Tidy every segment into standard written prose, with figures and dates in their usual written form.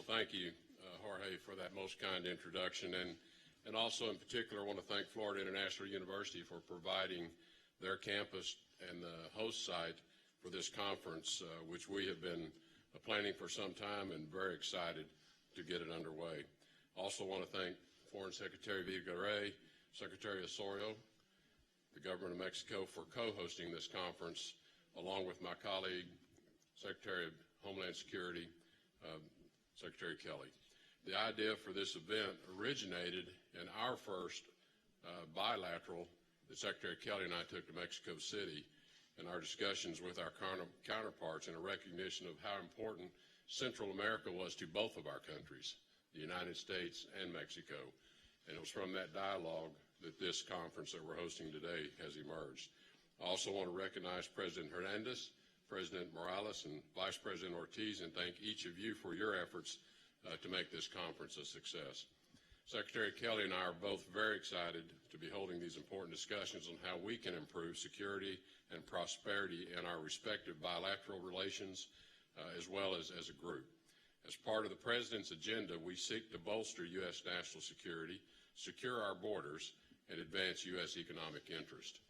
Well, thank you, Jorge, for that most kind introduction. And also in particular, I want to thank Florida International University for providing their campus and the host site for this conference, which we have been planning for some time and very excited to get it underway. Also want to thank Foreign Secretary Villagrán, Secretary Osorio, the government of Mexico for co-hosting this conference, along with my colleague, Secretary of Homeland Security, Secretary Kelly. The idea for this event originated in our first bilateral that Secretary Kelly and I took to Mexico City in our discussions with our counterparts in a recognition of how important Central America was to both of our countries, the United States and Mexico. And it was from that dialogue that this conference that we're hosting today has emerged. I also want to recognize President Hernandez, President Morales, and Vice President Ortiz, and thank each of you for your efforts to make this conference a success. Secretary Kelly and I are both very excited to be holding these important discussions on how we can improve security and prosperity in our respective bilateral relations as well as a group. As part of the President's agenda, we seek to bolster U.S. national security, secure our borders, and advance U.S. economic interest.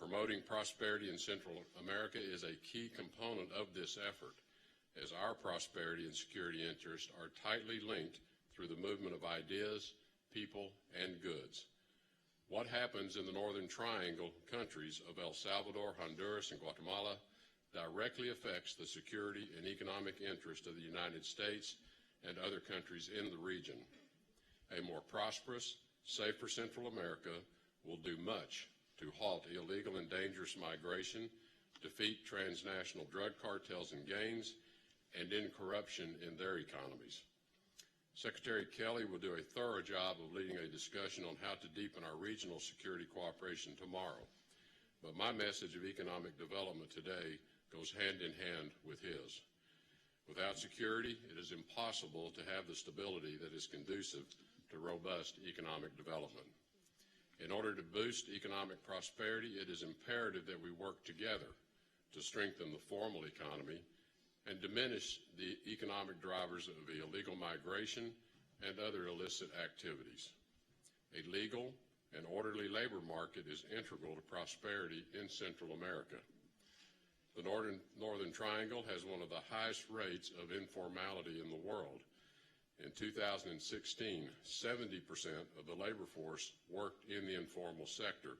Promoting prosperity in Central America is a key component of this effort, as our prosperity and security interests are tightly linked through the movement of ideas, people, and goods. What happens in the Northern Triangle countries of El Salvador, Honduras, and Guatemala directly affects the security and economic interest of the United States and other countries in the region. A more prosperous, safer Central America will do much to halt illegal and dangerous migration, defeat transnational drug cartels and gangs, and end corruption in their economies. Secretary Kelly will do a thorough job of leading a discussion on how to deepen our regional security cooperation tomorrow. But my message of economic development today goes hand in hand with his. Without security, it is impossible to have the stability that is conducive to robust economic development. In order to boost economic prosperity, it is imperative that we work together to strengthen the formal economy and diminish the economic drivers of illegal migration and other illicit activities. A legal and orderly labor market is integral to prosperity in Central America. The Northern Triangle has one of the highest rates of informality in the world. In 2016, 70% of the labor force worked in the informal sector,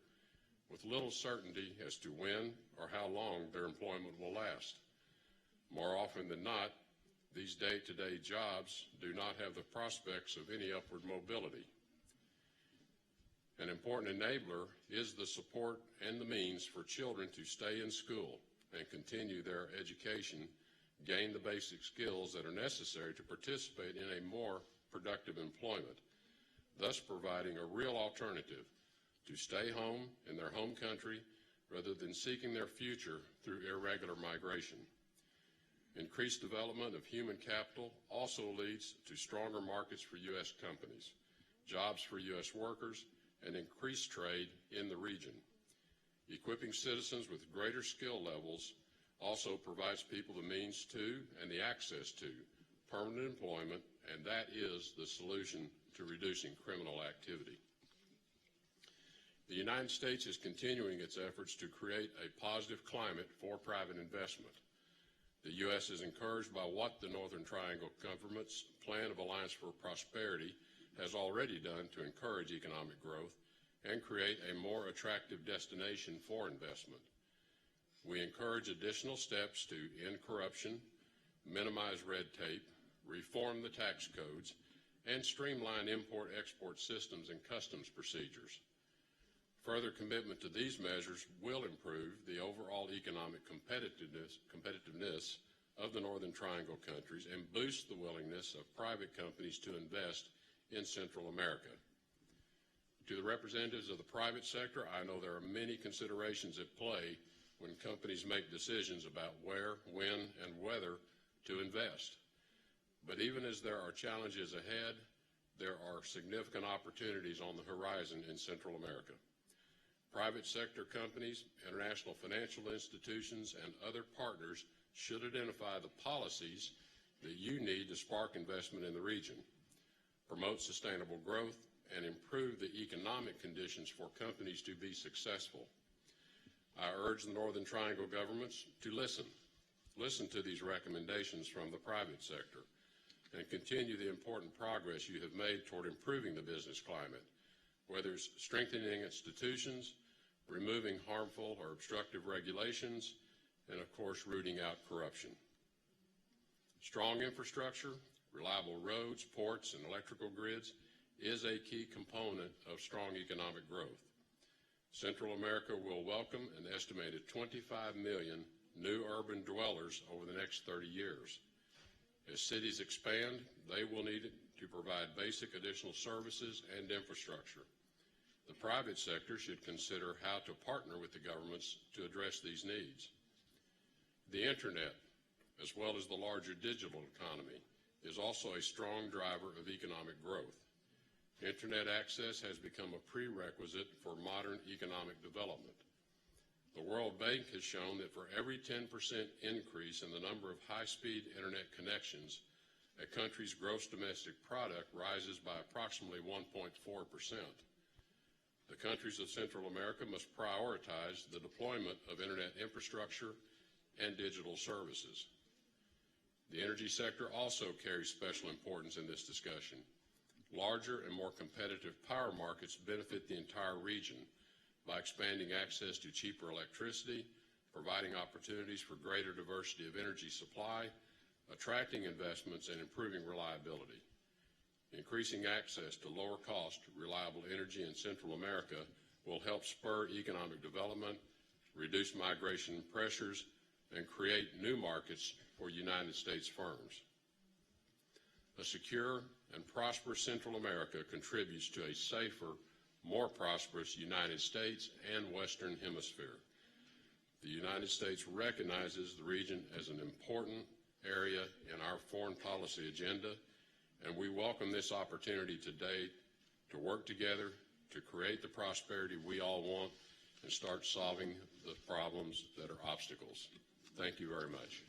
with little certainty as to when or how long their employment will last. More often than not, these day-to-day jobs do not have the prospects of any upward mobility. An important enabler is the support and the means for children to stay in school and continue their education, gain the basic skills that are necessary to participate in a more productive employment, thus providing a real alternative to stay home in their home country rather than seeking their future through irregular migration. Increased development of human capital also leads to stronger markets for U.S. companies, jobs for U.S. workers, and increased trade in the region. Equipping citizens with greater skill levels also provides people the means to and the access to permanent employment, and that is the solution to reducing criminal activity. The United States is continuing its efforts to create a positive climate for private investment. The U.S. is encouraged by what the Northern Triangle government's Plan of Alliance for Prosperity has already done to encourage economic growth and create a more attractive destination for investment. We encourage additional steps to end corruption, minimize red tape, reform the tax codes, and streamline import-export systems and customs procedures. Further commitment to these measures will improve the overall economic competitiveness of the Northern Triangle countries and boost the willingness of private companies to invest in Central America. To the representatives of the private sector, I know there are many considerations at play when companies make decisions about where, when, and whether to invest. But even as there are challenges ahead, there are significant opportunities on the horizon in Central America. Private sector companies, international financial institutions, and other partners should identify the policies that you need to spark investment in the region, promote sustainable growth, and improve the economic conditions for companies to be successful. I urge the Northern Triangle governments to listen to these recommendations from the private sector, and continue the important progress you have made toward improving the business climate, whether it's strengthening institutions, removing harmful or obstructive regulations, and of course, rooting out corruption. Strong infrastructure, reliable roads, ports, and electrical grids is a key component of strong economic growth. Central America will welcome an estimated 25 million new urban dwellers over the next 30 years. As cities expand, they will need to provide basic additional services and infrastructure. The private sector should consider how to partner with the governments to address these needs. The Internet, as well as the larger digital economy, is also a strong driver of economic growth. Internet access has become a prerequisite for modern economic development. The World Bank has shown that for every 10% increase in the number of high-speed Internet connections, a country's gross domestic product rises by approximately 1.4%. The countries of Central America must prioritize the deployment of Internet infrastructure and digital services. The energy sector also carries special importance in this discussion. Larger and more competitive power markets benefit the entire region by expanding access to cheaper electricity, providing opportunities for greater diversity of energy supply, attracting investments, and improving reliability. Increasing access to lower-cost, reliable energy in Central America will help spur economic development, reduce migration pressures, and create new markets for United States firms. A secure and prosperous Central America contributes to a safer, more prosperous United States and Western Hemisphere. The United States recognizes the region as an important area in our foreign policy agenda, and we welcome this opportunity today to work together to create the prosperity we all want and start solving the problems that are obstacles. Thank you very much.